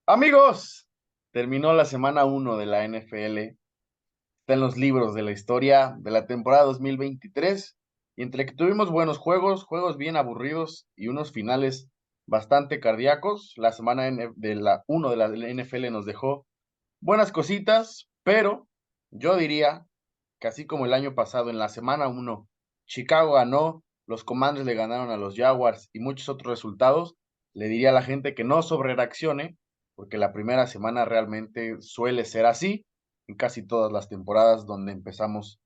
Amigos, terminó la semana uno de la NFL. Está en los libros de la historia de la temporada 2023. Y entre que tuvimos buenos juegos, juegos bien aburridos y unos finales bastante cardíacos, la semana de la uno de la NFL nos dejó buenas cositas, pero yo diría que así como el año pasado, en la semana uno, Chicago ganó, los Commanders le ganaron a los Jaguars y muchos otros resultados, le diría a la gente que no sobrereaccione, porque la primera semana realmente suele ser así en casi todas las temporadas donde empezamos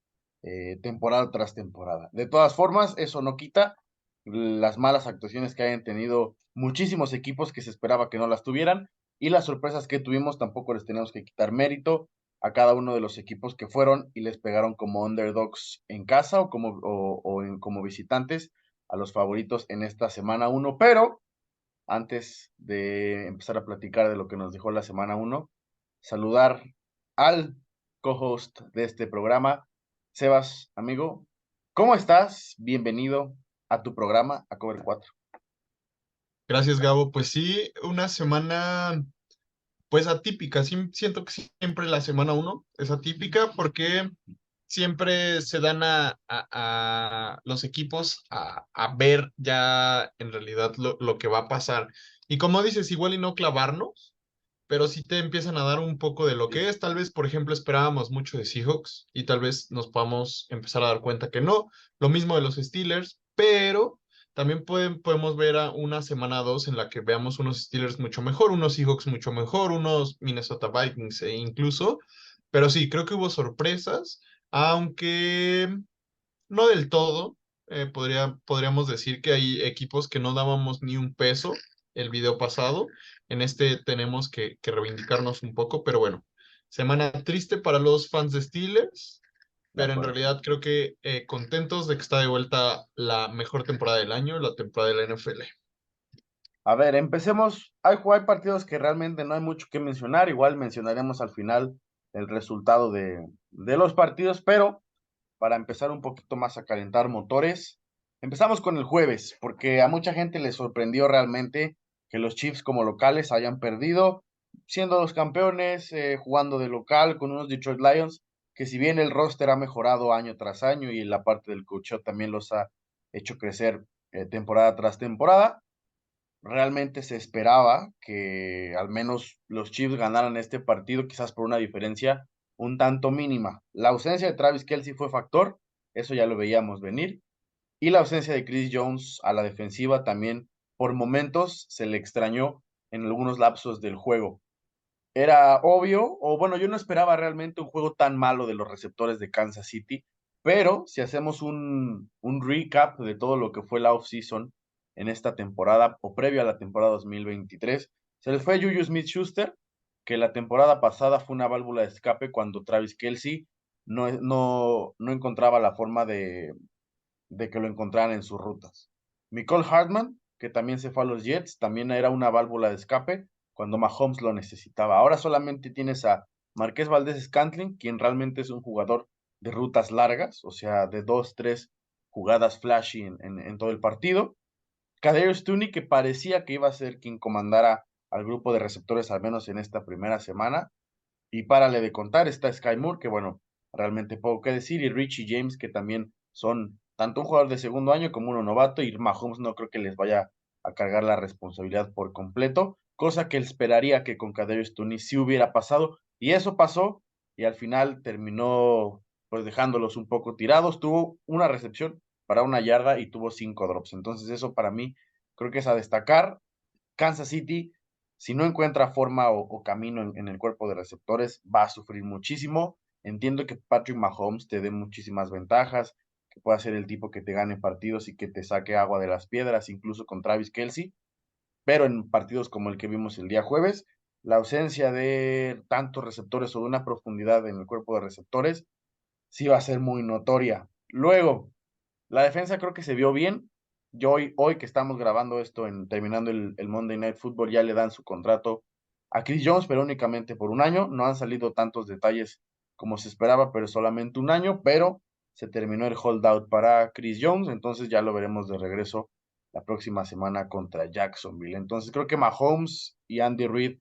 temporada tras temporada. De todas formas, eso no quita las malas actuaciones que hayan tenido muchísimos equipos que se esperaba que no las tuvieran y las sorpresas que tuvimos tampoco les tenemos que quitar mérito a cada uno de los equipos que fueron y les pegaron como underdogs en casa como visitantes a los favoritos en esta semana uno. Pero antes de empezar a platicar de lo que nos dejó la semana uno, saludar al co-host de este programa, Sebas, amigo. ¿Cómo estás? Bienvenido a tu programa, a Cover 4. Gracias, Gabo. Pues sí, una semana pues atípica. Sí, siento que siempre la semana uno es atípica porque siempre se dan a los equipos a ver ya en realidad lo que va a pasar. Y como dices, igual y no clavarnos, pero sí te empiezan a dar un poco de lo que es. Tal vez, por ejemplo, esperábamos mucho de Seahawks y tal vez nos podamos empezar a dar cuenta que no. Lo mismo de los Steelers, pero también podemos ver a una semana 2 en la que veamos unos Steelers mucho mejor, unos Seahawks mucho mejor, unos Minnesota Vikings e incluso. Pero sí, creo que hubo sorpresas, aunque no del todo. Podríamos decir que hay equipos que no dábamos ni un peso el video pasado. En este tenemos que reivindicarnos un poco, pero bueno, semana triste para los fans de Steelers, De pero en acuerdo. realidad creo que contentos de que está de vuelta la mejor temporada del año, la temporada de la NFL. A ver, empecemos. Hay partidos que realmente no hay mucho que mencionar. Igual mencionaremos al final el resultado de los partidos, pero para empezar un poquito más a calentar motores, empezamos con el jueves, porque a mucha gente le sorprendió realmente que los Chiefs como locales hayan perdido, siendo los campeones, jugando de local con unos Detroit Lions, que si bien el roster ha mejorado año tras año y la parte del coaching también los ha hecho crecer temporada tras temporada, realmente se esperaba que al menos los Chiefs ganaran este partido, quizás por una diferencia un tanto mínima. La ausencia de Travis Kelce fue factor, eso ya lo veíamos venir, y la ausencia de Chris Jones a la defensiva también por momentos se le extrañó en algunos lapsos del juego. Era obvio, o bueno, yo no esperaba realmente un juego tan malo de los receptores de Kansas City, pero si hacemos un recap de todo lo que fue la offseason en esta temporada o previo a la temporada 2023, se les fue Juju Smith-Schuster, que la temporada pasada fue una válvula de escape cuando Travis Kelce no encontraba la forma de que lo encontraran en sus rutas. Nicole Hartman, que también se fue a los Jets, también era una válvula de escape cuando Mahomes lo necesitaba. Ahora solamente tienes a Marqués Valdés Scantling, quien realmente es un jugador de rutas largas, o sea, de dos, tres jugadas flashy en todo el partido. Kadarius Toney, que parecía que iba a ser quien comandara al grupo de receptores, al menos en esta primera semana. Y párale de contar, está Sky Moore, que bueno, realmente poco que decir, y Richie James, que también son tanto un jugador de segundo año como uno novato, y Mahomes no creo que les vaya a cargar la responsabilidad por completo, cosa que esperaría que con Kadarius Toney sí hubiera pasado, y eso pasó, y al final terminó pues dejándolos un poco tirados, tuvo una recepción para una yarda y tuvo 5 drops, entonces eso para mí creo que es a destacar. Kansas City, si no encuentra forma o camino en el cuerpo de receptores, va a sufrir muchísimo. Entiendo que Patrick Mahomes te dé muchísimas ventajas, que pueda ser el tipo que te gane partidos y que te saque agua de las piedras, incluso con Travis Kelce, pero en partidos como el que vimos el día jueves, la ausencia de tantos receptores o de una profundidad en el cuerpo de receptores sí va a ser muy notoria. Luego, la defensa creo que se vio bien. Yo hoy que estamos grabando esto, terminando el Monday Night Football, ya le dan su contrato a Chris Jones, pero únicamente por un año. No han salido tantos detalles como se esperaba, pero solamente un año. Pero se terminó el holdout para Chris Jones, entonces ya lo veremos de regreso la próxima semana contra Jacksonville. Entonces creo que Mahomes y Andy Reid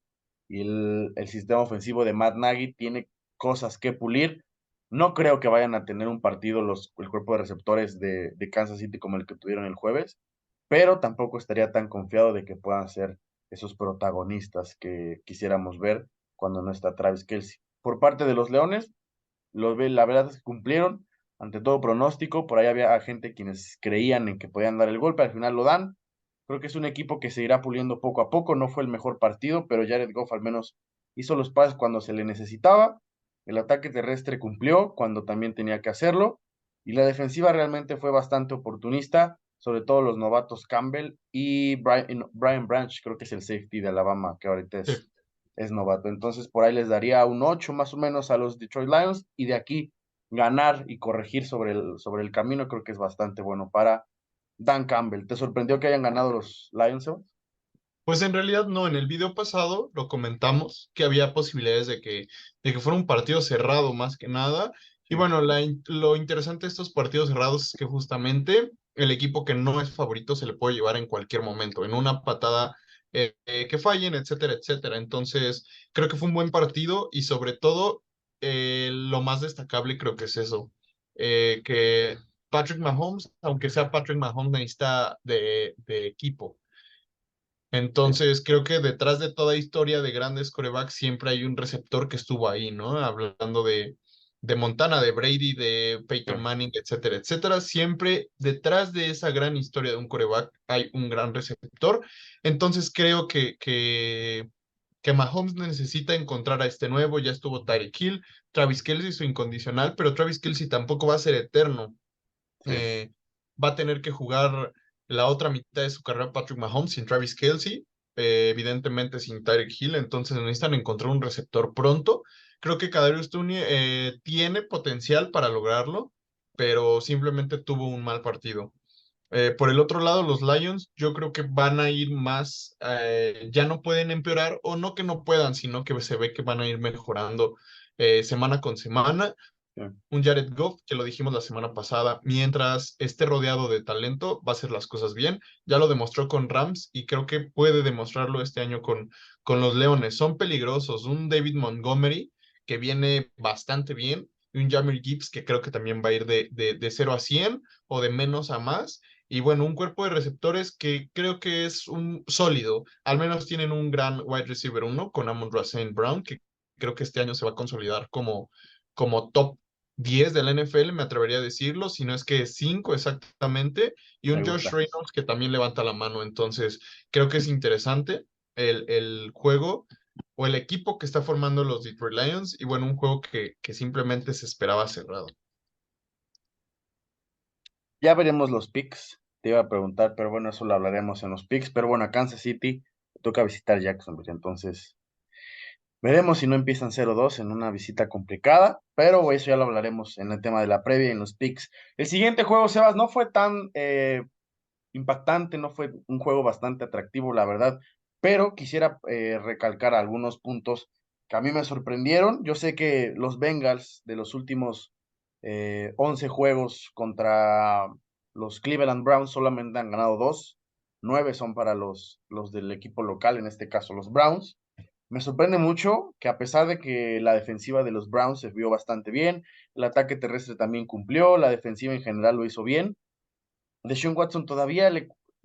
y el sistema ofensivo de Matt Nagy tiene cosas que pulir. No creo que vayan a tener un partido el cuerpo de receptores de Kansas City como el que tuvieron el jueves, pero tampoco estaría tan confiado de que puedan ser esos protagonistas que quisiéramos ver cuando no está Travis Kelce. Por parte de los Leones, la verdad es que cumplieron ante todo pronóstico. Por ahí había gente quienes creían en que podían dar el golpe, al final lo dan. Creo que es un equipo que se irá puliendo poco a poco. No fue el mejor partido, pero Jared Goff al menos hizo los pases cuando se le necesitaba. El ataque terrestre cumplió cuando también tenía que hacerlo. Y la defensiva realmente fue bastante oportunista, sobre todo los novatos Campbell y Brian Branch, creo que es el safety de Alabama, que ahorita Sí. es novato. Entonces, por ahí les daría un 8 más o menos a los Detroit Lions, y de aquí ganar y corregir sobre el camino, creo que es bastante bueno para Dan Campbell. ¿Te sorprendió que hayan ganado los Lions, Sebas? Pues en realidad no, en el video pasado lo comentamos que había posibilidades de que fuera un partido cerrado más que nada. Y Sí, bueno, lo interesante de estos partidos cerrados es que justamente el equipo que no es favorito se le puede llevar en cualquier momento, en una patada que fallen, etcétera, etcétera. Entonces, creo que fue un buen partido y sobre todo lo más destacable creo que es eso, que Patrick Mahomes, aunque sea Patrick Mahomes, necesita de equipo. sí, Entonces, creo que detrás de toda historia de grandes corebacks siempre hay un receptor que estuvo ahí, ¿no? Hablando de Montana, de Brady, de sí, Peyton Manning, etcétera, etcétera. Siempre detrás de esa gran historia de un coreback hay un gran receptor. Entonces, creo que Mahomes necesita encontrar a este nuevo. Ya estuvo Tyreek Hill, Travis Kelce, su incondicional, pero Travis Kelce tampoco va a ser eterno. sí. eh, Va a tener que jugar la otra mitad de su carrera Patrick Mahomes sin Travis Kelce, evidentemente sin Tyreek Hill, entonces necesitan encontrar un receptor pronto. Creo que Kadarius Toney tiene potencial para lograrlo, pero simplemente tuvo un mal partido. Por el otro lado, los Lions, yo creo que van a ir más, ya no pueden empeorar, o no que no puedan, sino que se ve que van a ir mejorando semana con semana. Sí. Un Jared Goff, que lo dijimos la semana pasada, mientras esté rodeado de talento, va a hacer las cosas bien. Ya lo demostró con Rams y creo que puede demostrarlo este año con los Leones. Son peligrosos. Un David Montgomery, que viene bastante bien, y un Jahmyr Gibbs, que creo que también va a ir de 0 a 100 o de menos a más. Y bueno, un cuerpo de receptores que creo que es un sólido. Al menos tienen un gran wide receiver uno con Amon-Ra St. Brown, que creo que este año se va a consolidar como top 10 de la NFL, me atrevería a decirlo, si no es que 5 exactamente, y Me un Josh gusta. Reynolds que también levanta la mano. Entonces, creo que es interesante el juego o el equipo que está formando los Detroit Lions, y bueno, un juego que simplemente se esperaba cerrado. Ya veremos los picks. Te iba a preguntar, pero bueno, eso lo hablaremos en los picks. Pero bueno, a Kansas City toca visitar Jacksonville, entonces veremos si no empiezan 0-2 en una visita complicada, pero eso ya lo hablaremos en el tema de la previa y en los picks. El siguiente juego, Sebas, no fue tan impactante, no fue un juego bastante atractivo, la verdad, pero quisiera recalcar algunos puntos que a mí me sorprendieron. Yo sé que los Bengals de los últimos 11 juegos contra los Cleveland Browns solamente han ganado 2, 9 son para los del equipo local, en este caso los Browns. Me sorprende mucho que a pesar de que la defensiva de los Browns se vio bastante bien, el ataque terrestre también cumplió, la defensiva en general lo hizo bien. Deshaun Watson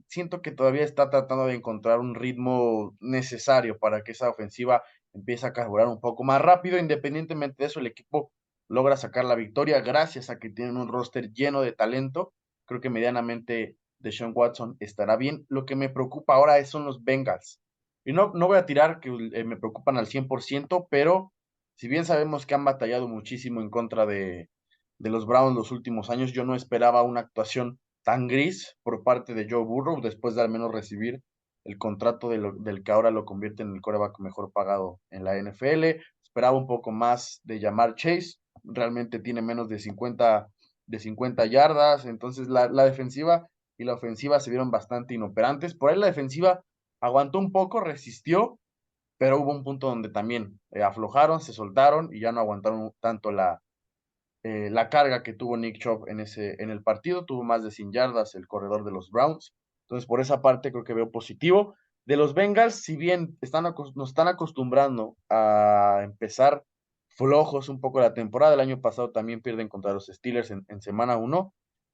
siento que todavía está tratando de encontrar un ritmo necesario para que esa ofensiva empiece a carburar un poco más rápido. Independientemente de eso, el equipo logra sacar la victoria gracias a que tienen un roster lleno de talento. Creo que medianamente Deshaun Watson estará bien. Lo que me preocupa ahora son los Bengals. Y no voy a tirar que me preocupan al 100%, pero si bien sabemos que han batallado muchísimo en contra de los Browns los últimos años, yo no esperaba una actuación tan gris por parte de Joe Burrow después de al menos recibir el contrato del que ahora lo convierte en el quarterback mejor pagado en la NFL. Esperaba un poco más de Jamar Chase, realmente tiene menos de 50 yardas, entonces la defensiva y la ofensiva se vieron bastante inoperantes. Por ahí la defensiva aguantó un poco, resistió, pero hubo un punto donde también aflojaron, se soltaron y ya no aguantaron tanto la carga que tuvo Nick Chubb en el partido. Tuvo más de 100 yardas el corredor de los Browns. Entonces, por esa parte creo que veo positivo. de los Bengals, si bien nos están acostumbrando a empezar flojos un poco la temporada, el año pasado también pierden contra los Steelers en semana uno.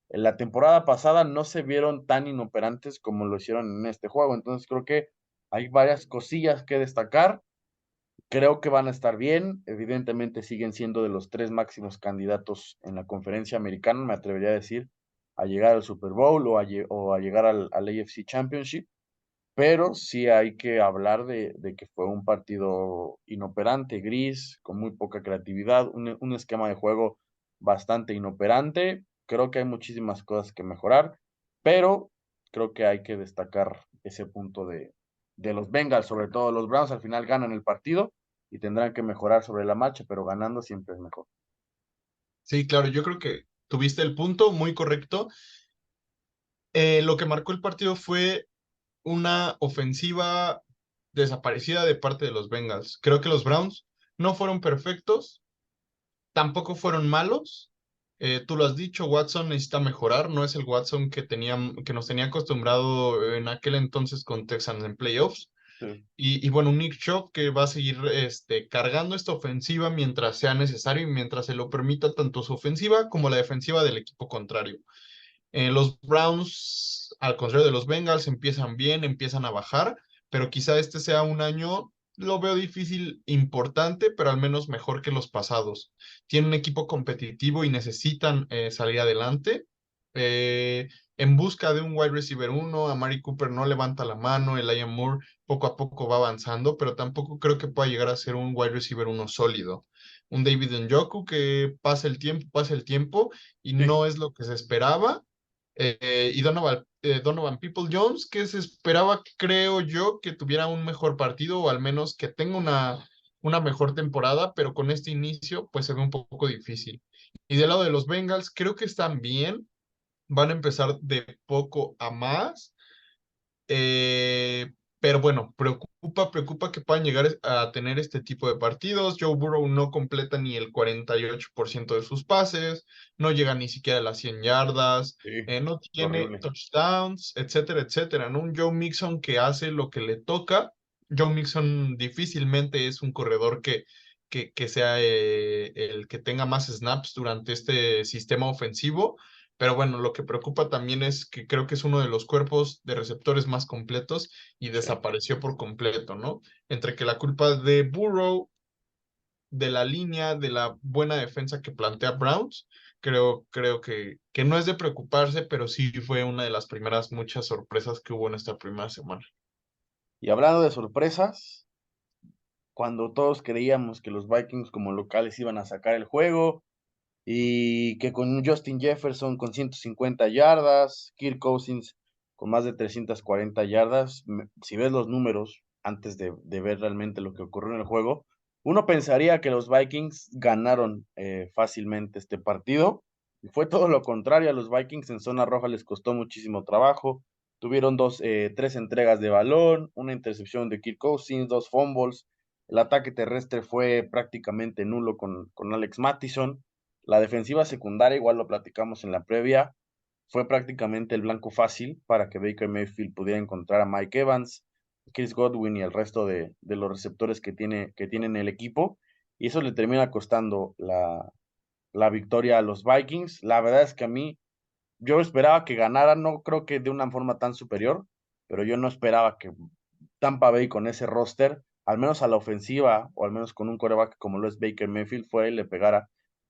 En la temporada pasada no se vieron tan inoperantes como lo hicieron en este juego, entonces creo que hay varias cosillas que destacar. Creo que van a estar bien. Evidentemente siguen siendo de los tres máximos candidatos en la conferencia americana, me atrevería a decir, a llegar al Super Bowl o a llegar al AFC Championship, pero sí hay que hablar de que fue un partido inoperante, gris, con muy poca creatividad, un esquema de juego bastante inoperante. Creo que hay muchísimas cosas que mejorar, pero creo que hay que destacar ese punto de los Bengals, sobre todo los Browns al final ganan el partido y tendrán que mejorar sobre la marcha, pero ganando siempre es mejor. Sí, claro, yo creo que tuviste el punto muy correcto. Lo que marcó el partido fue una ofensiva desaparecida de parte de los Bengals. Creo que los Browns no fueron perfectos, tampoco fueron malos. Tú lo has dicho, Watson necesita mejorar, no es el Watson que nos tenía acostumbrado en aquel entonces con Texans en playoffs. Sí, Y bueno, un Nick Chubb que va a seguir cargando esta ofensiva mientras sea necesario y mientras se lo permita tanto su ofensiva como la defensiva del equipo contrario. Los Browns, al contrario de los Bengals, empiezan bien, empiezan a bajar, pero quizá este sea un año, lo veo difícil, importante, pero al menos mejor que los pasados. Tienen un equipo competitivo y necesitan salir adelante. Eh, en busca de un wide receiver uno, Amari Cooper no levanta la mano, Elijah Moore poco a poco va avanzando, pero tampoco creo que pueda llegar a ser un wide receiver uno sólido. Un David Njoku que pasa el tiempo y sí. no es lo que se esperaba y Donovan People-Jones, que se esperaba, creo yo, que tuviera un mejor partido o al menos que tenga una mejor temporada, pero con este inicio pues se ve un poco difícil. Y del lado de los Bengals, creo que están bien, van a empezar de poco a más. Eh, pero bueno, preocupa que puedan llegar a tener este tipo de partidos. Joe Burrow no completa ni el 48% de sus pases, no llega ni siquiera a las 100 yardas, Sí, no tiene horrible. touchdowns, etcétera, etcétera, ¿no? Un Joe Mixon que hace lo que le toca. Joe Mixon difícilmente es un corredor que sea el que tenga más snaps durante este sistema ofensivo, pero bueno, lo que preocupa también es que creo que es uno de los cuerpos de receptores más completos y Sí. desapareció por completo, ¿no? Entre que la culpa de Burrow, de la línea, de la buena defensa que plantea Browns, creo que no es de preocuparse, pero sí fue una de las primeras muchas sorpresas que hubo en esta primera semana. Y hablando de sorpresas, cuando todos creíamos que los Vikings como locales iban a sacar el juego y que con un Justin Jefferson con 150 yardas, Kirk Cousins con más de 340 yardas, si ves los números antes de ver realmente lo que ocurrió en el juego, uno pensaría que los Vikings ganaron fácilmente este partido. Y fue todo lo contrario, a los Vikings en zona roja les costó muchísimo trabajo. Tuvieron tres entregas de balón, una intercepción de Kirk Cousins, dos fumbles. El ataque terrestre fue prácticamente nulo con Alex Mattison. La defensiva secundaria, igual lo platicamos en la previa, fue prácticamente el blanco fácil para que Baker Mayfield pudiera encontrar a Mike Evans, Chris Godwin y el resto de los receptores que tienen el equipo. Y eso le termina costando la victoria a los Vikings. La verdad es que a mí, yo esperaba que ganaran, no creo que de una forma tan superior, pero yo no esperaba que Tampa Bay con ese roster, al menos a la ofensiva, o al menos con un quarterback como lo es Baker Mayfield, fue y le pegara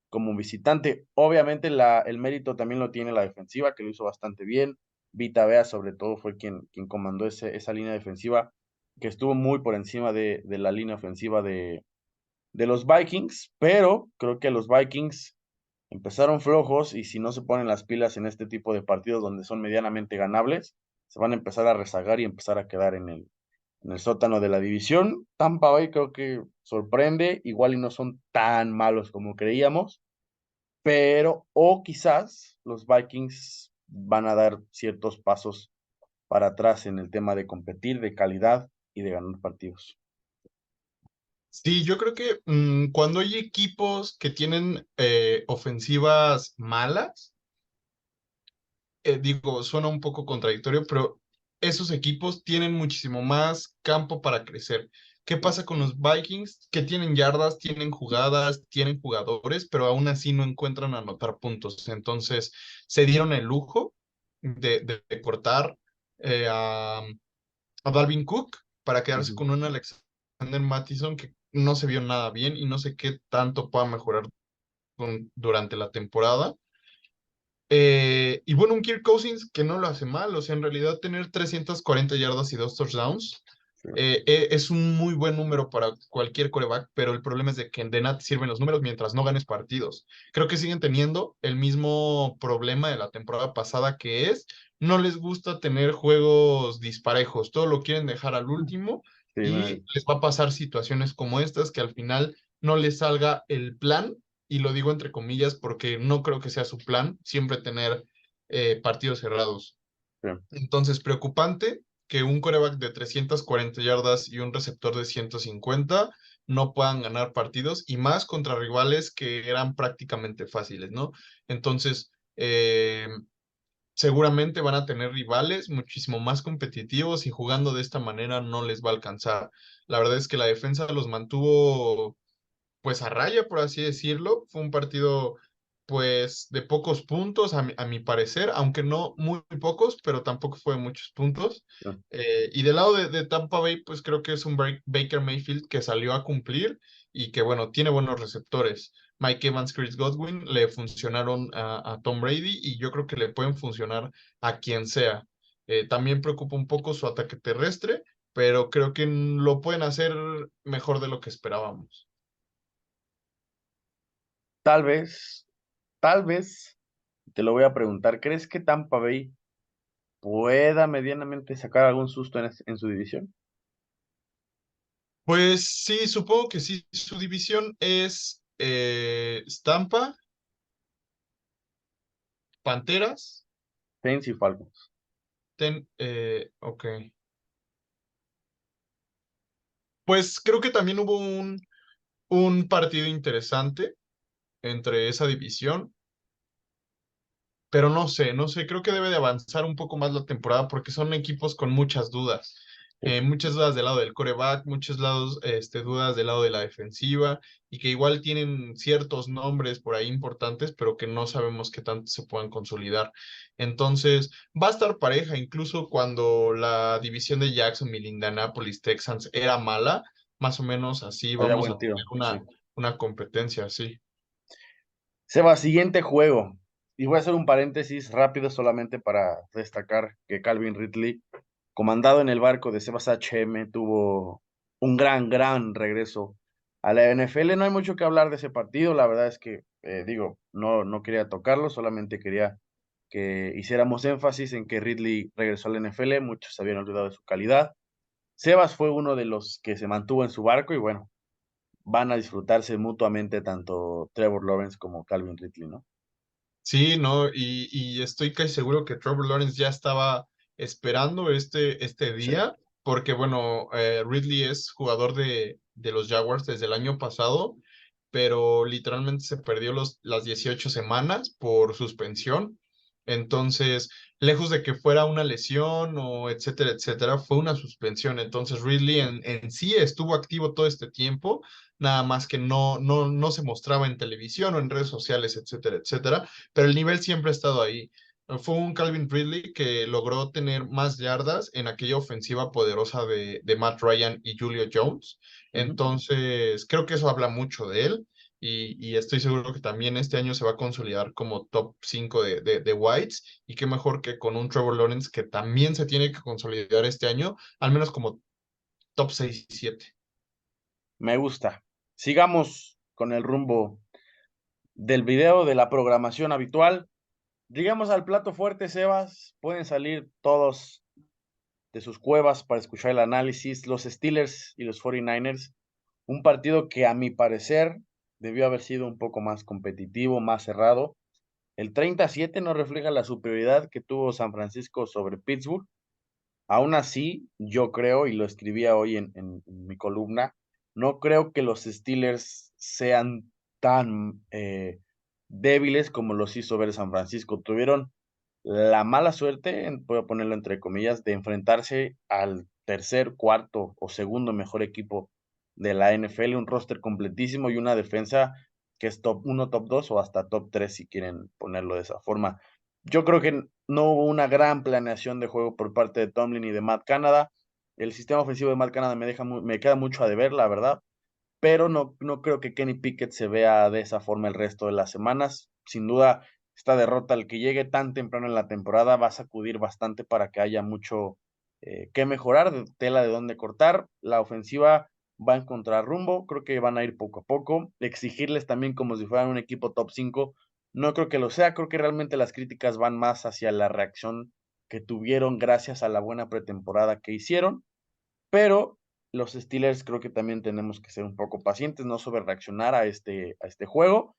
como visitante. Obviamente el mérito también lo tiene la defensiva, que lo hizo bastante bien. Vita Vea sobre todo fue quien comandó esa línea defensiva, que estuvo muy por encima de la línea ofensiva de los Vikings, pero creo que los Vikings empezaron flojos y si no se ponen las pilas en este tipo de partidos donde son medianamente ganables, se van a empezar a rezagar y empezar a quedar en el sótano de la división. Tampa Bay creo que sorprende, igual y no son tan malos como creíamos, pero o quizás los Vikings van a dar ciertos pasos para atrás en el tema de competir, de calidad y de ganar partidos. Sí, yo creo que cuando hay equipos que tienen ofensivas malas, digo, suena un poco contradictorio, pero esos equipos tienen muchísimo más campo para crecer. ¿Qué pasa con los Vikings? Que tienen yardas, tienen jugadas, tienen jugadores, pero aún así no encuentran anotar puntos. Entonces, se dieron el lujo de cortar a Dalvin Cook para quedarse Ujú. con un Alexander Mattison que no se vio nada bien y no sé qué tanto pueda mejorar durante la temporada. Y bueno, un Kirk Cousins que no lo hace mal, o sea, en realidad tener 340 yardas y 2 touchdowns Sí. es un muy buen número para cualquier coreback, pero el problema es de que de nada te sirven los números mientras no ganes partidos. Creo que siguen teniendo el mismo problema de la temporada pasada que es, no les gusta tener juegos disparejos, todo lo quieren dejar al último Sí, y les va a pasar situaciones como estas que al final no les salga el plan, y lo digo entre comillas porque no creo que sea su plan siempre tener partidos cerrados. sí. Entonces, preocupante que un coreback de 340 yardas y un receptor de 150 no puedan ganar partidos y más contra rivales que eran prácticamente fáciles, ¿no? Entonces, seguramente van a tener rivales muchísimo más competitivos y jugando de esta manera no les va a alcanzar. La verdad es que la defensa los mantuvo pues a raya, por así decirlo. Fue un partido pues de pocos puntos a mi parecer, aunque no muy pocos, pero tampoco fue de muchos puntos. Sí. Y del lado de Tampa Bay, pues creo que es un Baker Mayfield que salió a cumplir y que bueno, tiene buenos receptores. Mike Evans, Chris Godwin le funcionaron a Tom Brady y yo creo que le pueden funcionar a quien sea. También preocupa un poco su ataque terrestre, pero creo que lo pueden hacer mejor de lo que esperábamos. Tal tal vez, te lo voy a preguntar, ¿crees que Tampa Bay pueda medianamente sacar algún susto en su división? Pues sí, supongo que sí. Su división es Stampa, Panteras, Saints y Falcons. ok. Pues creo que también hubo un partido interesante entre esa división, pero no sé, creo que debe de avanzar un poco más la temporada porque son equipos con muchas dudas. Sí. Muchas dudas del lado del coreback, dudas del lado de la defensiva y que igual tienen ciertos nombres por ahí importantes, pero que no sabemos qué tanto se puedan consolidar. Entonces, va a estar pareja, incluso cuando la división de Jacksonville, Indianapolis, Texans era mala, más o menos así Había vamos a buen tener tiro, sí. una competencia así. Seba, siguiente juego. Y voy a hacer un paréntesis rápido solamente para destacar que Calvin Ridley, comandado en el barco de Sebas HM, tuvo un gran regreso a la NFL. No hay mucho que hablar de ese partido. La verdad es que, no quería tocarlo, solamente quería que hiciéramos énfasis en que Ridley regresó a la NFL. Muchos se habían olvidado de su calidad. Sebas fue uno de los que se mantuvo en su barco y bueno, van a disfrutarse mutuamente tanto Trevor Lawrence como Calvin Ridley, ¿no? Sí, no, y estoy casi seguro que Trevor Lawrence ya estaba esperando este Sí. día, porque bueno, Ridley es jugador de los Jaguars desde el año pasado, pero literalmente se perdió las 18 semanas por suspensión. Entonces, lejos de que fuera una lesión o etcétera, etcétera, fue una suspensión. Entonces, Ridley en sí estuvo activo todo este tiempo, nada más que no se mostraba en televisión o en redes sociales, etcétera, etcétera, pero el nivel siempre ha estado ahí. Fue un Calvin Ridley que logró tener más yardas en aquella ofensiva poderosa de Matt Ryan y Julio Jones. Ujú. Entonces, creo que eso habla mucho de él y estoy seguro que también este año se va a consolidar como top 5 de Whites y qué mejor que con un Trevor Lawrence que también se tiene que consolidar este año, al menos como top 6 y 7. Me gusta. Sigamos con el rumbo del video, de la programación habitual. Llegamos al plato fuerte, Sebas. Pueden salir todos de sus cuevas para escuchar el análisis. Los Steelers y los 49ers. Un partido que a mi parecer debió haber sido un poco más competitivo, más cerrado. El 30-7 no refleja la superioridad que tuvo San Francisco sobre Pittsburgh. Aún así, yo creo, y lo escribía hoy en mi columna, no creo que los Steelers sean tan débiles como los hizo ver San Francisco. Tuvieron la mala suerte, puedo ponerlo entre comillas, de enfrentarse al tercer, cuarto o segundo mejor equipo de la NFL, un roster completísimo y una defensa que es top 1, top 2 o hasta top 3 si quieren ponerlo de esa forma. Yo creo que no hubo una gran planeación de juego por parte de Tomlin y de Matt Canada. El sistema ofensivo de Matt Canada me queda mucho a deber, la verdad, pero no creo que Kenny Pickett se vea de esa forma el resto de las semanas. Sin duda, esta derrota, al que llegue tan temprano en la temporada, va a sacudir bastante para que haya mucho que mejorar, de tela de dónde cortar. La ofensiva va a encontrar rumbo, creo que van a ir poco a poco. Exigirles también como si fueran un equipo top 5, no creo que lo sea, creo que realmente las críticas van más hacia la reacción que tuvieron gracias a la buena pretemporada que hicieron, pero los Steelers creo que también tenemos que ser un poco pacientes, no sobrereaccionar a este juego.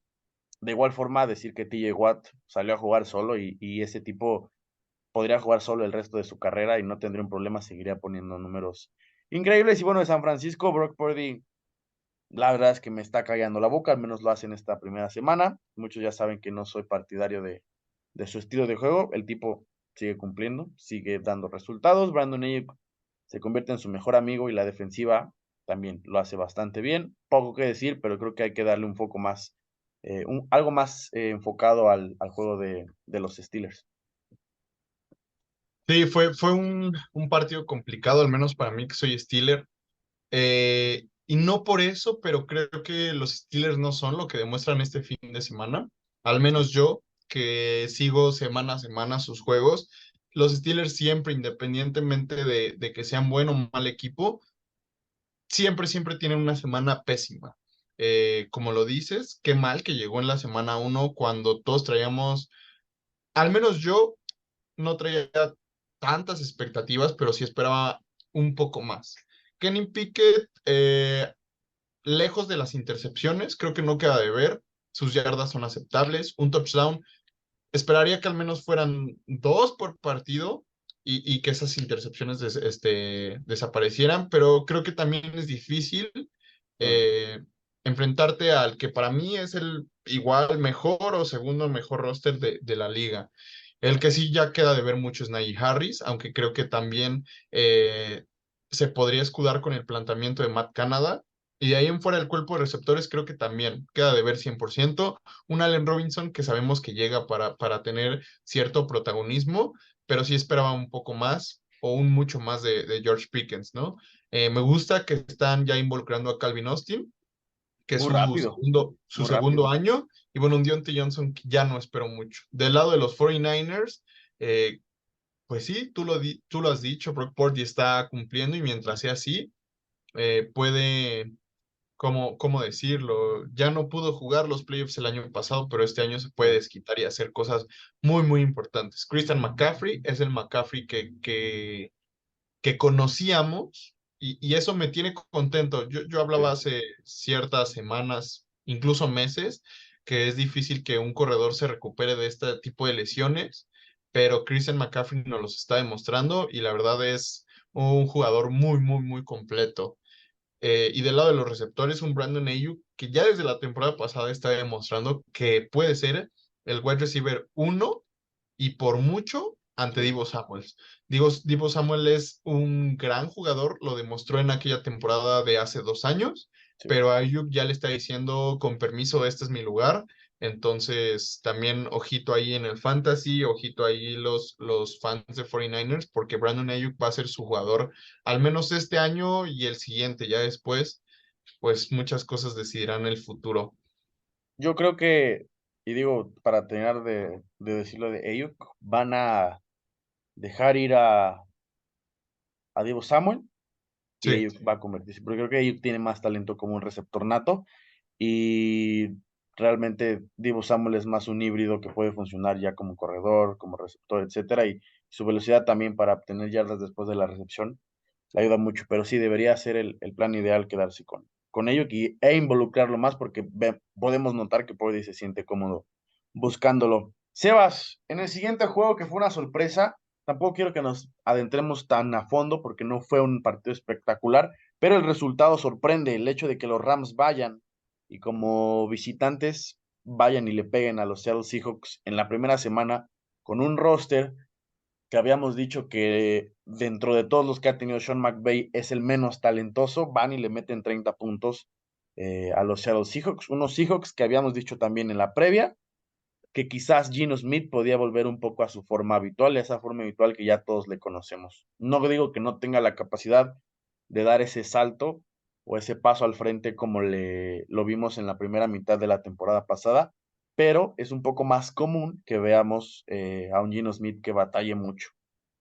De igual forma, decir que TJ Watt salió a jugar solo y ese tipo podría jugar solo el resto de su carrera y no tendría un problema, seguiría poniendo números increíbles. Y bueno, de San Francisco, Brock Purdy, la verdad es que me está callando la boca, al menos lo hace en esta primera semana. Muchos ya saben que no soy partidario de su estilo de juego. El tipo sigue cumpliendo, sigue dando resultados. Brandon Ayuk se convierte en su mejor amigo y la defensiva también lo hace bastante bien. Poco que decir, pero creo que hay que darle un poco más, algo más enfocado al juego de los Steelers. Sí, fue un partido complicado, al menos para mí que soy Steeler. Y no por eso, pero creo que los Steelers no son lo que demuestran este fin de semana. Al menos yo, que sigo semana a semana sus juegos, los Steelers siempre, independientemente de que sean buen o mal equipo, siempre tienen una semana pésima. Como lo dices, qué mal que llegó en la semana uno cuando todos traíamos, al menos yo no traía tantas expectativas, pero sí esperaba un poco más. Kenny Pickett, lejos de las intercepciones, creo que no queda de ver. Sus yardas son aceptables. Un touchdown, esperaría que al menos fueran dos por partido y que esas intercepciones desaparecieran, pero creo que también es difícil Claro. eh, enfrentarte al que para mí es el igual mejor o segundo mejor roster de la liga. El que sí ya queda de ver mucho es Najee Harris, aunque creo que también se podría escudar con el planteamiento de Matt Canada. Y de ahí en fuera del cuerpo de receptores creo que también queda de ver 100%. Un Allen Robinson que sabemos que llega para tener cierto protagonismo, pero sí esperaba un poco más o un mucho más de George Pickens, ¿no? Me gusta que están ya involucrando a Calvin Austin, que es Muy rápido, su muy segundo rápido. año, y bueno, un Diontae Johnson que ya no espero mucho. Del lado de los 49ers, pues sí, tú lo has dicho, Brock Purdy está cumpliendo y mientras sea así, puede, ¿cómo decirlo? Ya no pudo jugar los playoffs el año pasado, pero este año se puede Claro. desquitar y hacer cosas muy importantes. Christian McCaffrey es el McCaffrey que conocíamos y eso me tiene contento. Yo hablaba Sí. hace ciertas semanas, incluso meses, que es difícil que un corredor se recupere de este tipo de lesiones, pero Christian McCaffrey nos los está demostrando y la verdad es un jugador muy completo. Y del lado de los receptores, un Brandon Ayuk que ya desde la temporada pasada está demostrando que puede ser el wide receiver uno y por mucho ante Sí, Divo Samuels. Divo Samuel es un gran jugador, lo demostró en aquella temporada de hace 2 años, sí. pero Ayuk ya le está diciendo con permiso, este es mi lugar. Entonces, también ojito ahí en el fantasy, ojito ahí los fans de 49ers, porque Brandon Ayuk va a ser su jugador al menos este año y el siguiente. Ya después, pues muchas cosas decidirán el futuro. Yo creo que, y digo, para terminar de decirlo de Ayuk, van a dejar ir a Divo Samuel y Sí. Ayuk va a convertirse, porque creo que Ayuk tiene más talento como un receptor nato y realmente Divo Samuel es más un híbrido que puede funcionar ya como corredor, como receptor, etcétera, y su velocidad también para obtener yardas después de la recepción le ayuda mucho, pero sí debería ser el plan ideal quedarse con ello e involucrarlo más porque podemos notar que Purdy se siente cómodo buscándolo. Sebas, en el siguiente juego que fue una sorpresa, tampoco quiero que nos adentremos tan a fondo porque no fue un partido espectacular, pero el resultado sorprende, el hecho de que los Rams vayan y como visitantes vayan y le peguen a los Seattle Seahawks en la primera semana. con un roster que habíamos dicho que dentro de todos los que ha tenido Sean McVay es el menos talentoso, van y le meten 30 puntos a los Seattle Seahawks, unos Seahawks que habíamos dicho también en la previa, que quizás Geno Smith podía volver un poco a su forma habitual, a esa forma habitual que ya todos le conocemos. No digo que no tenga la capacidad de dar ese salto o ese paso al frente como lo vimos en la primera mitad de la temporada pasada, pero es un poco más común que veamos a un Geno Smith que batalle mucho.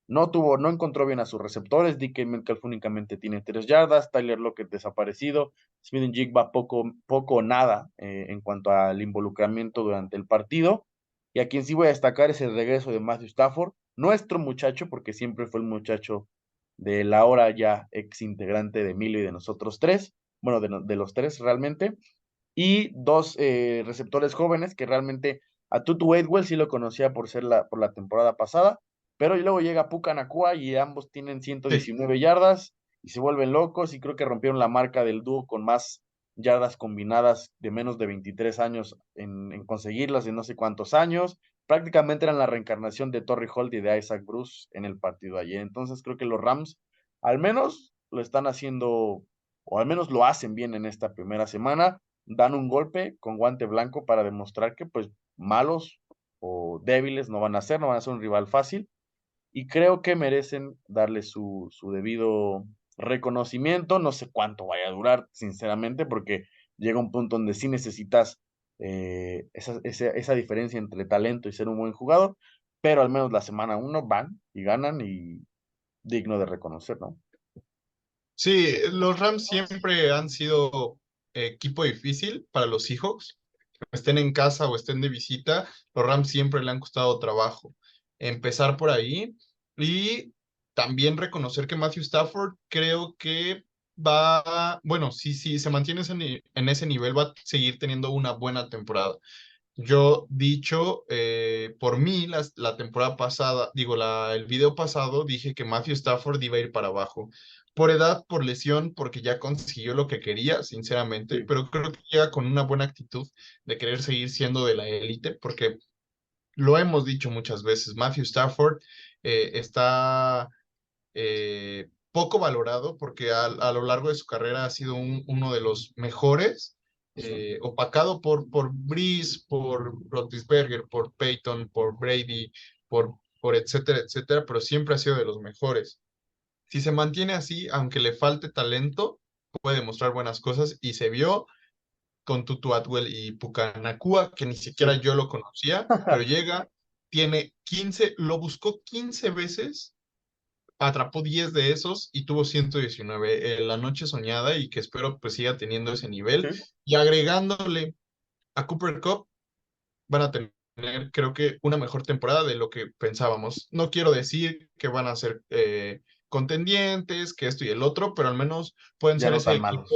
No encontró bien a sus receptores. DK Metcalf únicamente tiene 3 yardas. Tyler Lockett desaparecido. Smith-Njigba poco o nada en cuanto al involucramiento durante el partido. Y a quien sí voy a destacar es el regreso de Matthew Stafford, nuestro muchacho, porque siempre fue el muchacho de la hora ya ex integrante de Emilio y de nosotros tres. Bueno, de los tres realmente. Y dos receptores jóvenes que realmente a Tutu Atwell sí lo conocía por la temporada pasada, pero luego llega Puka Nacua y ambos tienen Sí. 119 yardas y se vuelven locos y creo que rompieron la marca del dúo con más yardas combinadas de menos de 23 años en conseguirlas de no sé cuántos años. Prácticamente eran la reencarnación de Torrey Holt y de Isaac Bruce en el partido ayer. Entonces creo que los Rams al menos lo están haciendo, o al menos lo hacen bien en esta primera semana, dan un golpe con guante blanco para demostrar que pues malos o débiles no van a ser, no van a ser un rival fácil y creo que merecen darle su debido reconocimiento. No sé cuánto vaya a durar, sinceramente, porque llega un punto donde sí necesitas esa diferencia entre talento y ser un buen jugador, pero al menos la semana uno van y ganan y digno de reconocer, ¿no? Sí, los Rams siempre han sido equipo difícil para los Seahawks. Estén en casa o estén de visita, los Rams siempre le han costado trabajo. Empezar por ahí y también reconocer que Matthew Stafford creo que bueno, si se mantiene en ese nivel, va a seguir teniendo una buena temporada. Yo dicho, por mí, la temporada pasada, digo, el video pasado, dije que Matthew Stafford iba a ir para abajo. Por edad, por lesión, porque ya consiguió lo que quería, sinceramente, Sí, pero creo que llega con una buena actitud de querer seguir siendo de la élite, porque lo hemos dicho muchas veces, Matthew Stafford está poco valorado porque a lo largo de su carrera ha sido uno de los mejores, sí. opacado por Breeze, por Roethlisberger, por Peyton, por Brady, por etcétera, etcétera, pero siempre ha sido de los mejores. Si se mantiene así, aunque le falte talento, puede demostrar buenas cosas y se vio con Tutu Atwell y Pucanacua, que ni siquiera Sí. yo lo conocía, pero llega, tiene 15, lo buscó 15 veces, atrapó 10 de esos y tuvo 119 la noche soñada y que espero pues siga teniendo ese nivel. Sí. Y agregándole a Cooper Cup, van a tener creo que una mejor temporada de lo que pensábamos. No quiero decir que van a ser contendientes, que esto y el otro, pero al menos pueden Ya ser no tan malos.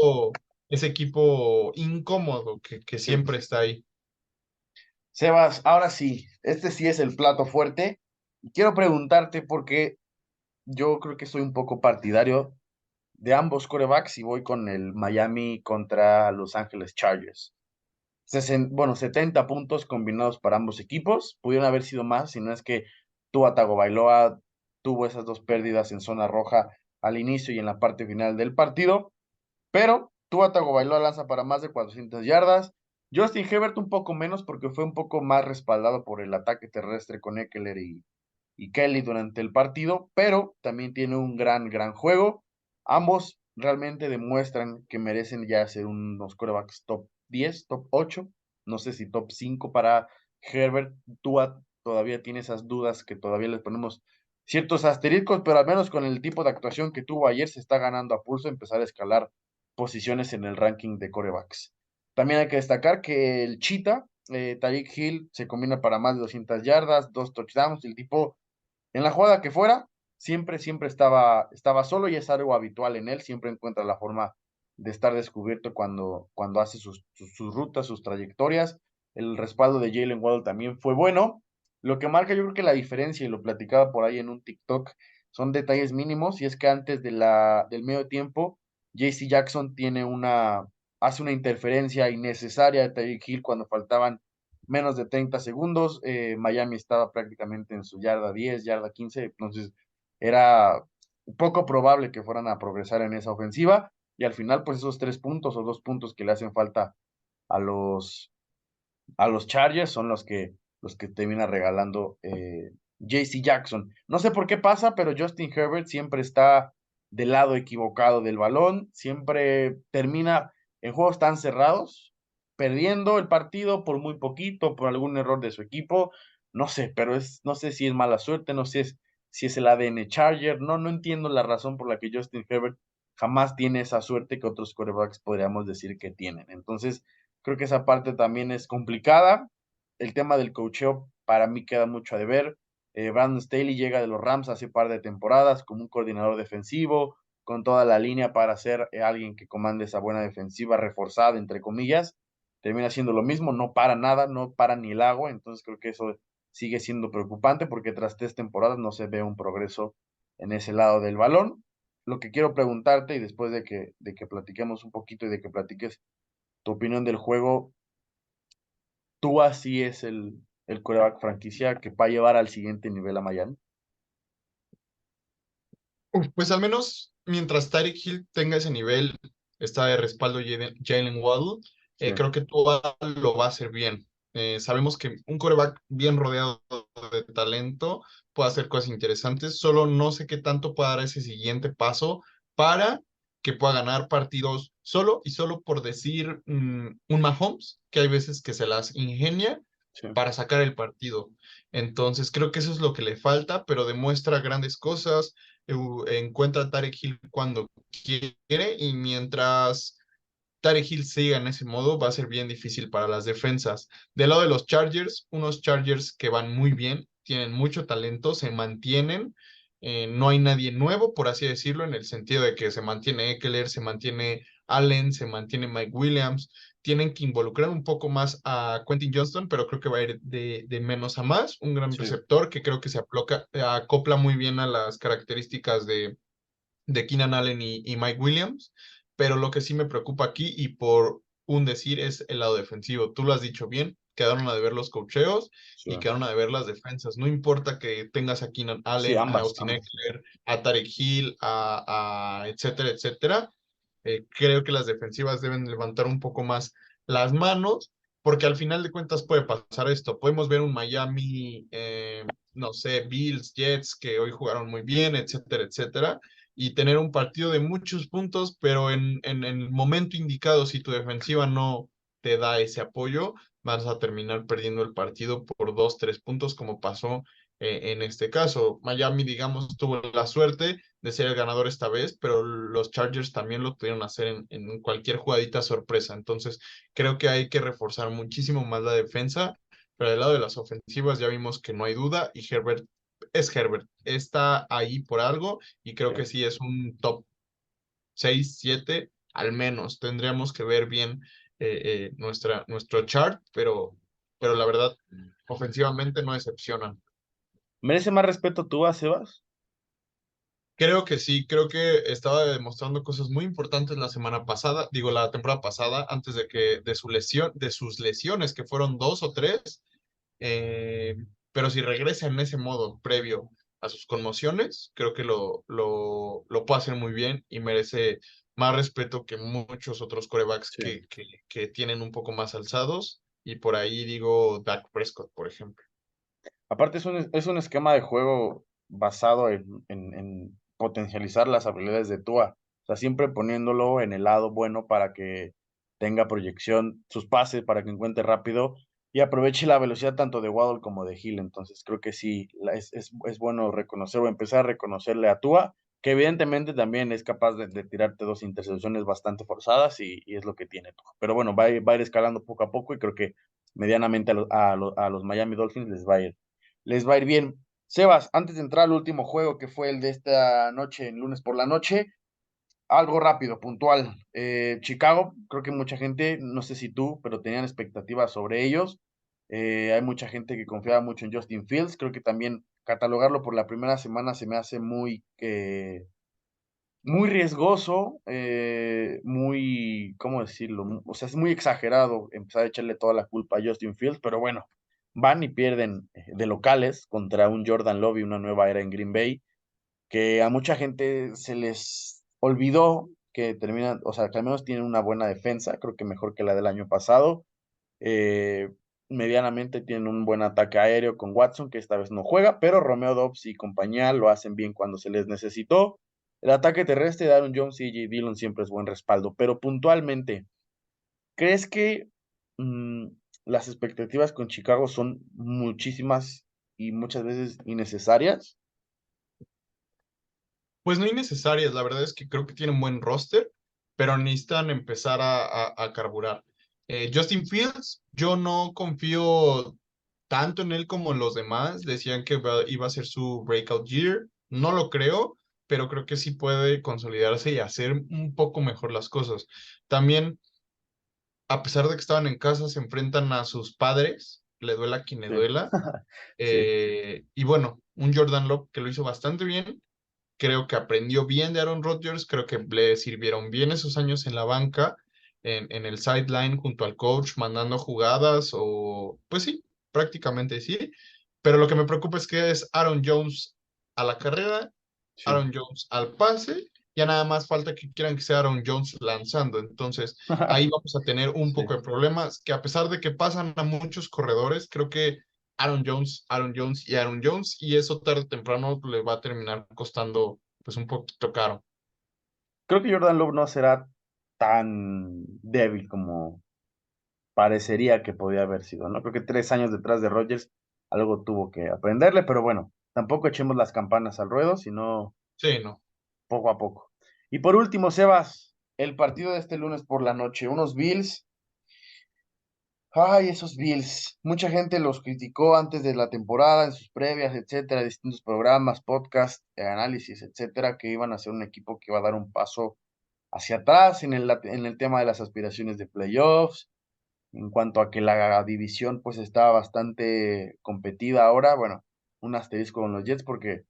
ese equipo incómodo que Sí. siempre está ahí. Sebas, ahora sí, este sí es el plato fuerte. Quiero preguntarte porque yo creo que soy un poco partidario de ambos corebacks y voy con el Miami contra Los Ángeles Chargers. Bueno, 70 puntos combinados para ambos equipos. Pudieron haber sido más, si no es que Tua Tagovailoa tuvo esas dos pérdidas en zona roja al inicio y en la parte final del partido. Pero Tua Tagovailoa lanza para más de 400 yardas. Justin Herbert un poco menos porque fue un poco más respaldado por el ataque terrestre con Eckler y Kelly durante el partido, pero también tiene un gran juego. Ambos realmente demuestran que merecen ya ser unos quarterbacks top 10, top 8, no sé si top 5 para Herbert. Tua todavía tiene esas dudas que todavía les ponemos ciertos asteriscos, pero al menos con el tipo de actuación que tuvo ayer se está ganando a pulso empezar a escalar posiciones en el ranking de corebacks. También hay que destacar que el Cheetah, Tyreek Hill, se combina para más de 200 yardas, 2 touchdowns. El tipo en la jugada que fuera, siempre estaba solo y es algo habitual en él, siempre encuentra la forma de estar descubierto cuando hace sus rutas, sus trayectorias. El respaldo de Jalen Waddle también fue bueno. Lo que marca yo creo que la diferencia, y lo platicaba por ahí en un TikTok, son detalles mínimos, y es que antes del medio tiempo, JC Jackson hace una interferencia innecesaria de Tyreek Hill cuando faltaban menos de 30 segundos, Miami estaba prácticamente en su yarda 10, yarda 15, entonces era poco probable que fueran a progresar en esa ofensiva, y al final, pues esos 3 puntos o 2 puntos que le hacen falta a los Chargers son los que termina regalando JC Jackson. No sé por qué pasa, pero Justin Herbert siempre está del lado equivocado del balón, siempre termina en juegos tan cerrados, perdiendo el partido por muy poquito, por algún error de su equipo, no sé, pero no sé si es mala suerte, no sé si es el ADN Charger, no entiendo la razón por la que Justin Herbert jamás tiene esa suerte que otros quarterbacks podríamos decir que tienen. Entonces, creo que esa parte también es complicada. El tema del coacheo para mí queda mucho a deber. Brandon Staley llega de los Rams hace un par de temporadas como un coordinador defensivo, con toda la línea para ser alguien que comande esa buena defensiva reforzada, entre comillas. Termina siendo lo mismo, no para nada, no para ni el agua. Entonces creo que eso sigue siendo preocupante porque tras 3 temporadas no se ve un progreso en ese lado del balón. Lo que quiero preguntarte, y después de que platiquemos un poquito y de que platiques tu opinión del juego, tú así es el quarterback franquicia que va a llevar al siguiente nivel a Miami. Pues al menos mientras Tyreek Hill tenga ese nivel, está de respaldo Jalen Waddle, Sí, creo que Tua lo va a hacer bien. Sabemos que un quarterback bien rodeado de talento puede hacer cosas interesantes, solo no sé qué tanto puede dar ese siguiente paso para que pueda ganar partidos solo y solo por decir un Mahomes, que hay veces que se las ingenia sí, para sacar el partido. Entonces creo que eso es lo que le falta, pero demuestra grandes cosas, encuentra a Tarek Hill cuando quiere, y mientras Tarek Hill siga en ese modo va a ser bien difícil para las defensas. Del lado de los Chargers, unos Chargers que van muy bien, tienen mucho talento, se mantienen, no hay nadie nuevo, por así decirlo, en el sentido de que se mantiene Eckler, se mantiene Allen, se mantiene Mike Williams. Tienen que involucrar un poco más a Quentin Johnston, pero creo que va a ir de menos a más. Un gran sí. receptor que creo que acopla muy bien a las características de Keenan Allen y Mike Williams, pero lo que sí me preocupa aquí, y por un decir, es el lado defensivo. Tú lo has dicho bien, quedaron a deber los cocheos Sí, y quedaron a deber las defensas. No importa que tengas a Keenan sí, Allen, a ambas, Austin ambas. Eckler, a Tarek Hill, a etcétera, etcétera. Creo que las defensivas deben levantar un poco más las manos, porque al final de cuentas puede pasar esto. Podemos ver un Miami, no sé, Bills, Jets, que hoy jugaron muy bien, etcétera, etcétera, y tener un partido de muchos puntos, pero en el momento indicado, si tu defensiva no te da ese apoyo, vas a terminar perdiendo el partido por 2, 3 puntos, como pasó en este caso. Miami, digamos, tuvo la suerte de ser el ganador esta vez, pero los Chargers también lo pudieron hacer en cualquier jugadita sorpresa. Entonces, creo que hay que reforzar muchísimo más la defensa, pero del lado de las ofensivas ya vimos que no hay duda, y Herbert es Herbert, está ahí por algo, y creo Sí. que sí es un top 6 7 al menos. Tendríamos que ver bien nuestro chart, pero la verdad, ofensivamente no decepcionan. ¿Merece más respeto tú a Sebas? Creo que sí, creo que estaba demostrando cosas muy importantes la semana pasada, digo la temporada pasada, antes de su lesión, de sus lesiones, que fueron 2 o 3, eh, pero si regresa en ese modo previo a sus conmociones, creo que lo puede hacer muy bien y merece más respeto que muchos otros corebacks Sí. que tienen un poco más alzados, y por ahí digo Dak Prescott, por ejemplo. Aparte es un esquema de juego basado en potencializar las habilidades de Tua. O sea, siempre poniéndolo en el lado bueno para que tenga proyección, sus pases para que encuentre rápido y aproveche la velocidad tanto de Waddle como de Hill. Entonces creo que sí, es bueno reconocer o empezar a reconocerle a Tua, que evidentemente también es capaz de tirarte 2 intercepciones bastante forzadas y es lo que tiene Tua. Pero bueno, va a ir escalando poco a poco y creo que medianamente a los Miami Dolphins les va a ir bien. Sebas, antes de entrar al último juego que fue el de esta noche, el lunes por la noche, algo rápido, puntual. Chicago, creo que mucha gente, no sé si tú, pero tenían expectativas sobre ellos. Hay mucha gente que confiaba mucho en Justin Fields. Creo que también catalogarlo por la primera semana se me hace muy muy riesgoso, muy, ¿cómo decirlo? O sea, es muy exagerado empezar a echarle toda la culpa a Justin Fields, pero bueno, van y pierden de locales contra un Jordan Love y una nueva era en Green Bay, que a mucha gente se les olvidó que terminan, o sea, que al menos tienen una buena defensa, creo que mejor que la del año pasado. Eh, Medianamente tienen un buen ataque aéreo con Watson, que esta vez no juega, pero Romeo Dobbs y compañía lo hacen bien cuando se les necesitó. El ataque terrestre de Aaron Jones y J. Dillon siempre es buen respaldo, pero puntualmente, ¿crees que mm, las expectativas con Chicago son muchísimas y muchas veces innecesarias? Pues no innecesarias, la verdad es que creo que tienen buen roster, pero necesitan empezar a carburar. Justin Fields, yo no confío tanto en él como en los demás. Decían que iba a ser su breakout year. No lo creo, pero creo que sí puede consolidarse y hacer un poco mejor las cosas. También, a pesar de que estaban en casa, se enfrentan a sus padres, le duela a quien le Sí, duela. sí. Y bueno, un Jordan Love que lo hizo bastante bien. Creo que aprendió bien de Aaron Rodgers, creo que le sirvieron bien esos años en la banca, en el sideline junto al coach, mandando jugadas o, pues sí, prácticamente sí. Pero lo que me preocupa es que es Aaron Jones a la carrera, Sí. Aaron Jones al pase, ya nada más falta que quieran que sea Aaron Jones lanzando. Entonces, ahí vamos a tener un Sí. poco de problemas, que a pesar de que pasan a muchos corredores, creo que Aaron Jones y Aaron Jones, y eso tarde o temprano le va a terminar costando pues un poquito caro. Creo que Jordan Love no será tan débil como parecería que podía haber sido, ¿no? Creo que 3 años detrás de Rodgers algo tuvo que aprenderle, pero bueno, tampoco echemos las campanas al ruedo, sino Sí, no. poco a poco. Y por último, Sebas, el partido de este lunes por la noche, unos Bills. Ay, esos Bills. Mucha gente los criticó antes de la temporada, en sus previas, etcétera, distintos programas, podcast, análisis, etcétera, que iban a ser un equipo que iba a dar un paso hacia atrás en el tema de las aspiraciones de playoffs, en cuanto a que la división pues estaba bastante competida ahora, bueno, un asterisco con los Jets porque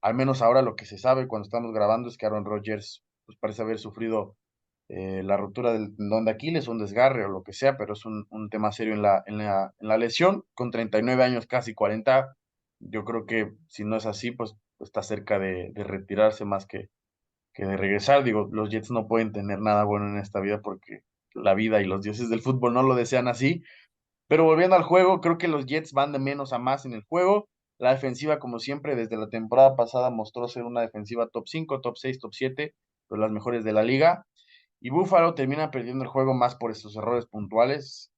al menos ahora lo que se sabe cuando estamos grabando es que Aaron Rodgers pues parece haber sufrido la ruptura del tendón de Aquiles, un desgarre o lo que sea, pero es un tema serio en la lesión, con 39 años, casi 40, yo creo que si no es así, pues está cerca de retirarse más que de regresar. Digo, los Jets no pueden tener nada bueno en esta vida porque la vida y los dioses del fútbol no lo desean así. Pero volviendo al juego, creo que los Jets van de menos a más en el juego. La defensiva, como siempre, desde la temporada pasada mostró ser una defensiva top 5, top 6, top 7, de las mejores de la liga. Y Buffalo termina perdiendo el juego más por estos errores puntuales,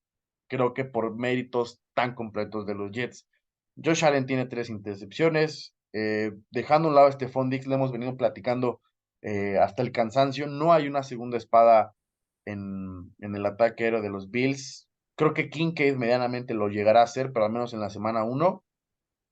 creo que por méritos tan completos de los Jets. Josh Allen tiene 3 intercepciones. Dejando a un lado a Stephon Diggs, le hemos venido platicando hasta el cansancio. No hay una segunda espada en el ataque aéreo de los Bills. Creo que Kincaid medianamente lo llegará a hacer, pero al menos en la semana 1.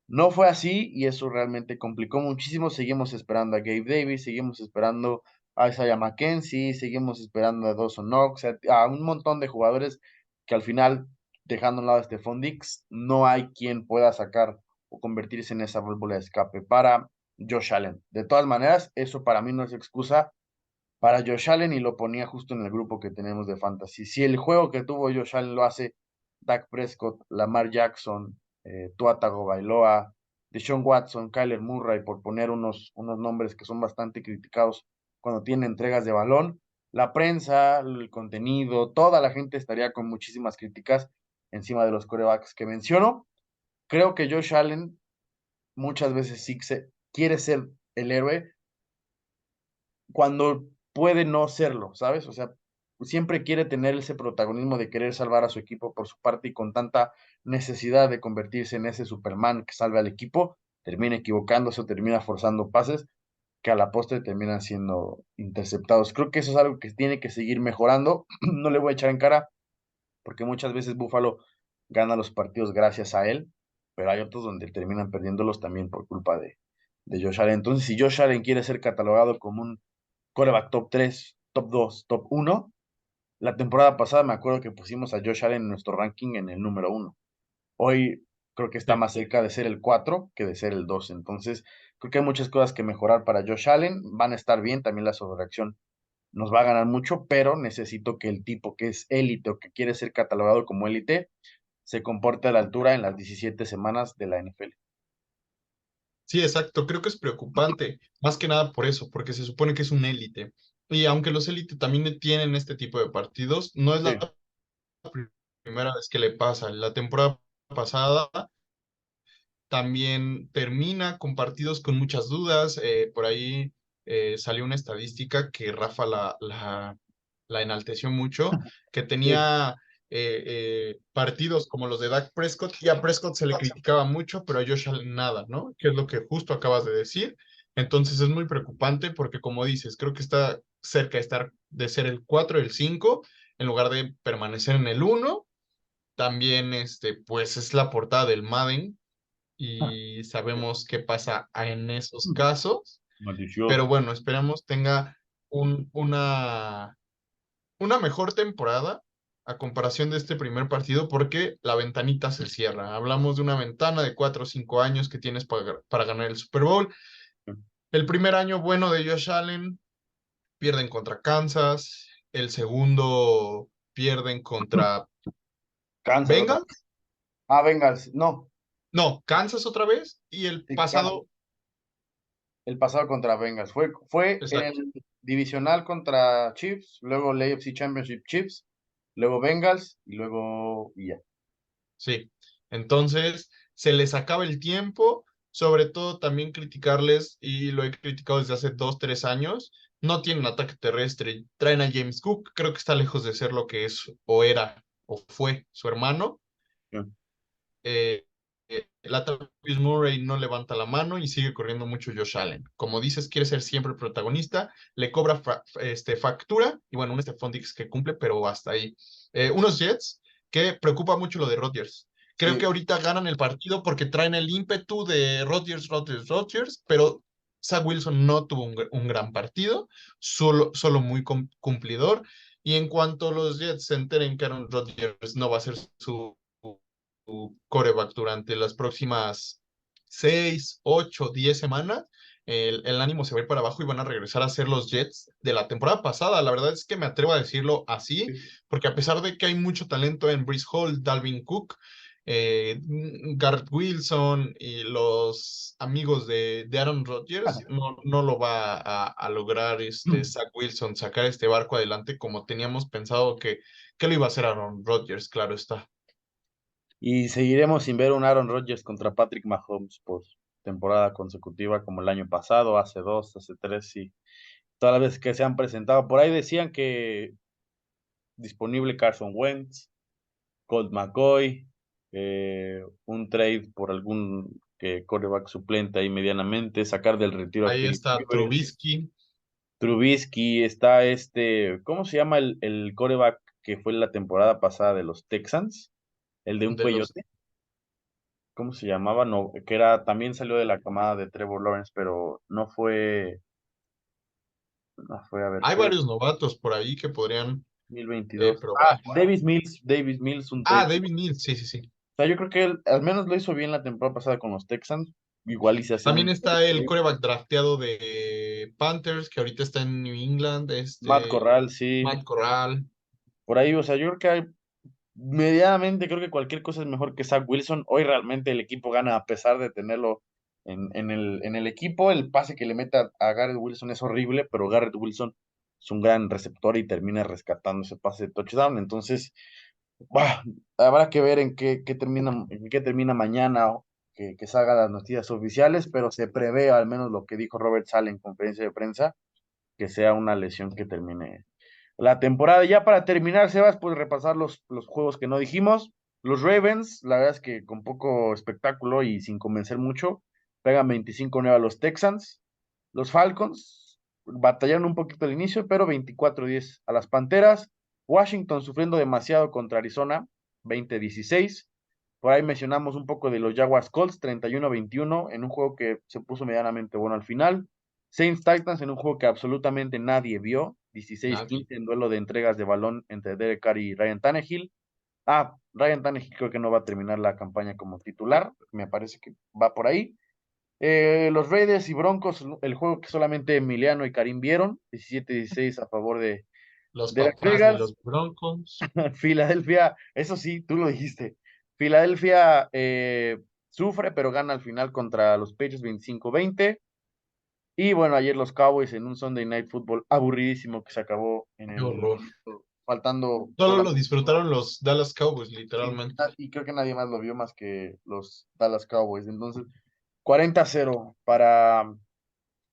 No fue así y eso realmente complicó muchísimo. Seguimos esperando a Gabe Davis, seguimos esperando a Isaiah McKenzie, seguimos esperando a Dawson Knox, a un montón de jugadores que al final, dejando a un lado a Stephon Diggs, no hay quien pueda sacar o convertirse en esa válvula de escape para Josh Allen. De todas maneras, eso para mí no es excusa para Josh Allen y lo ponía justo en el grupo que tenemos de Fantasy. Si el juego que tuvo Josh Allen lo hace Dak Prescott, Lamar Jackson, Tua Tagovailoa, Deshaun Watson, Kyler Murray, por poner unos nombres que son bastante criticados cuando tienen entregas de balón, la prensa, el contenido, toda la gente estaría con muchísimas críticas encima de los corebacks que menciono. Creo que Josh Allen muchas veces sí quiere ser el héroe, cuando puede no serlo, ¿sabes? O sea, siempre quiere tener ese protagonismo de querer salvar a su equipo por su parte y con tanta necesidad de convertirse en ese Superman que salve al equipo, termina equivocándose o termina forzando pases que a la postre terminan siendo interceptados. Creo que eso es algo que tiene que seguir mejorando. No le voy a echar en cara porque muchas veces Buffalo gana los partidos gracias a él, pero hay otros donde terminan perdiéndolos también por culpa de Josh Allen. Entonces, si Josh Allen quiere ser catalogado como un quarterback top 3, top 2, top 1. La temporada pasada me acuerdo que pusimos a Josh Allen en nuestro ranking en el número 1. Hoy creo que está Sí. más cerca de ser el 4 que de ser el 2. Entonces, creo que hay muchas cosas que mejorar para Josh Allen. Van a estar bien, también la sobrereacción nos va a ganar mucho, pero necesito que el tipo que es élite o que quiere ser catalogado como élite se comporte a la altura en las 17 semanas de la NFL. Sí, exacto. Creo que es preocupante, más que nada por eso, porque se supone que es un élite. Y aunque los élites también tienen este tipo de partidos, no es la Sí. primera vez que le pasa. La temporada pasada también termina con partidos con muchas dudas. Por ahí salió una estadística que Rafa la enalteció mucho, que Sí. tenía partidos como los de Dak Prescott, y a Prescott se le criticaba mucho, pero a Josh Allen nada, ¿no? Que es lo que justo acabas de decir. Entonces es muy preocupante porque, como dices, creo que está cerca de ser el 4 el 5 en lugar de permanecer en el uno. También, pues es la portada del Madden, y sabemos qué pasa en esos casos, pero Maldición. bueno, esperamos tenga una mejor temporada a comparación de este primer partido, porque la ventanita se cierra. Hablamos de una ventana de 4 o 5 años que tienes para ganar el Super Bowl. El primer año bueno de Josh Allen, pierden contra Kansas. El segundo, pierden contra Kansas otra vez. Bengals. Ah, Bengals, no. No, Kansas otra vez. Y el Sí, pasado, el pasado contra Bengals. Fue en exacto, el divisional contra Chiefs, luego el AFC Championship Chiefs, luego Bengals y luego y ya. sí. Entonces, se les acaba el tiempo, sobre todo también criticarles, y lo he criticado desde hace 2, 3 años, no tienen ataque terrestre, traen a James Cook, creo que está lejos de ser lo que es o era o fue su hermano. Sí. La Travis Murray no levanta la mano y sigue corriendo mucho Josh Allen. Como dices, quiere ser siempre el protagonista, le cobra factura, y bueno, un Stephon Diggs que cumple, pero hasta ahí. Unos Jets que preocupa mucho lo de Rodgers. Creo que Sí, ahorita ganan el partido porque traen el ímpetu de Rodgers, pero Zach Wilson no tuvo un gran partido, solo muy cumplidor. Y en cuanto los Jets se enteren que Aaron Rodgers no va a ser su coreback durante las próximas 6, 8, 10 semanas, el ánimo se va a ir para abajo y van a regresar a ser los Jets de la temporada pasada. La verdad es que me atrevo a decirlo así, sí. porque a pesar de que hay mucho talento en Breece Hall, Dalvin Cook, Garrett Wilson y los amigos de Aaron Rodgers, no lo va a lograr Zach Wilson sacar este barco adelante como teníamos pensado que lo iba a hacer Aaron Rodgers, claro está. Y seguiremos sin ver un Aaron Rodgers contra Patrick Mahomes por temporada consecutiva como el año pasado, hace dos, hace tres, y todas las veces que se han presentado. Por ahí decían que disponible Carson Wentz, Colt McCoy, un trade por algún quarterback suplente ahí medianamente, sacar del retiro a Ahí Philip está Rivers, Trubisky. Trubisky, está ¿cómo se llama el quarterback que fue la temporada pasada de los Texans? El de un de los... cuellote. ¿Cómo se llamaba? No, que era, también salió de la camada de Trevor Lawrence, pero no fue, a ver, Hay fue varios novatos por ahí que podrían 2022. probar. Davis Mills, un Ah, trade. David Mills, sí, sí, sí. O sea, yo creo que él al menos lo hizo bien la temporada pasada con los Texans. Igual y se hace También un está el coreback drafteado de Panthers, que ahorita está en New England, Matt Corral, sí. Matt Corral. Por ahí, o sea, yo creo que medianamente creo que cualquier cosa es mejor que Zach Wilson. Hoy realmente el equipo gana a pesar de tenerlo en el equipo. El pase que le mete a Garrett Wilson es horrible, pero Garrett Wilson es un gran receptor y termina rescatando ese pase de touchdown. Entonces, bah, habrá que ver en qué termina mañana o que salgan las noticias oficiales, pero se prevé al menos lo que dijo Robert Saleh en conferencia de prensa, que sea una lesión que termine la temporada. Ya para terminar, Sebas, pues repasar los juegos que no dijimos. Los Ravens, la verdad es que con poco espectáculo y sin convencer mucho, pegan 25-9 a los Texans. Los Falcons batallaron un poquito al inicio, pero 24-10 a las Panteras. Washington sufriendo demasiado contra Arizona, 20-16. Por ahí mencionamos un poco de los Jaguars Colts, 31-21, en un juego que se puso medianamente bueno al final. Saints Titans en un juego que absolutamente nadie vio, Nadie. 16-15 en duelo de entregas de balón entre Derek Carr y Ryan Tannehill. Ryan Tannehill creo que no va a terminar la campaña como titular, me parece que va por ahí. Los Raiders y Broncos, el juego que solamente Emiliano y Karim vieron, 17-16 a favor Los de Las papás de Vegas. los Broncos. Filadelfia, eso sí, tú lo dijiste. Filadelfia sufre, pero gana al final contra los Patriots 25-20. Y bueno, ayer los Cowboys en un Sunday Night Football aburridísimo que se acabó en Qué el horror. faltando Solo lo solamente. disfrutaron los Dallas Cowboys, Sí, literalmente. y creo que nadie más lo vio más que los Dallas Cowboys. Entonces, 40-0 para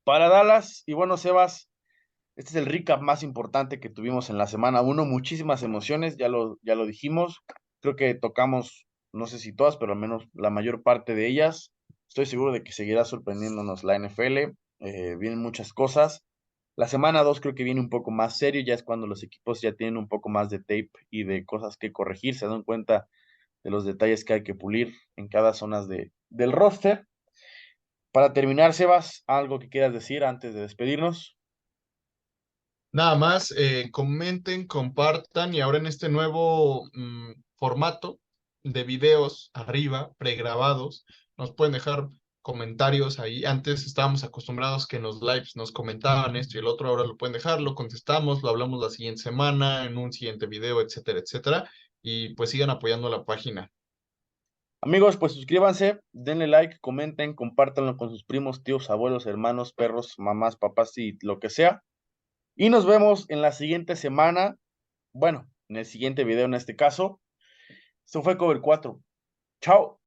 Dallas. Y bueno, Sebas, este es el recap más importante que tuvimos en la semana uno. Muchísimas emociones, ya lo dijimos. Creo que tocamos, no sé si todas, pero al menos la mayor parte de ellas. Estoy seguro de que seguirá sorprendiéndonos la NFL. Vienen muchas cosas. La semana 2 creo que viene un poco más serio, ya es cuando los equipos ya tienen un poco más de tape y de cosas que corregir, se dan cuenta de los detalles que hay que pulir en cada zona del roster. Para terminar, Sebas, algo que quieras decir antes de despedirnos. Nada más, comenten, compartan y ahora en este nuevo formato de videos arriba, pregrabados, nos pueden dejar comentarios ahí. Antes estábamos acostumbrados que en los lives nos comentaban esto y el otro, ahora lo pueden dejar, lo contestamos, lo hablamos la siguiente semana, en un siguiente video, etcétera, etcétera. Y pues sigan apoyando la página. Amigos, pues suscríbanse, denle like, comenten, compártanlo con sus primos, tíos, abuelos, hermanos, perros, mamás, papás y lo que sea. Y nos vemos en la siguiente semana. Bueno, en el siguiente video en este caso. Esto fue Cover 4. Chao.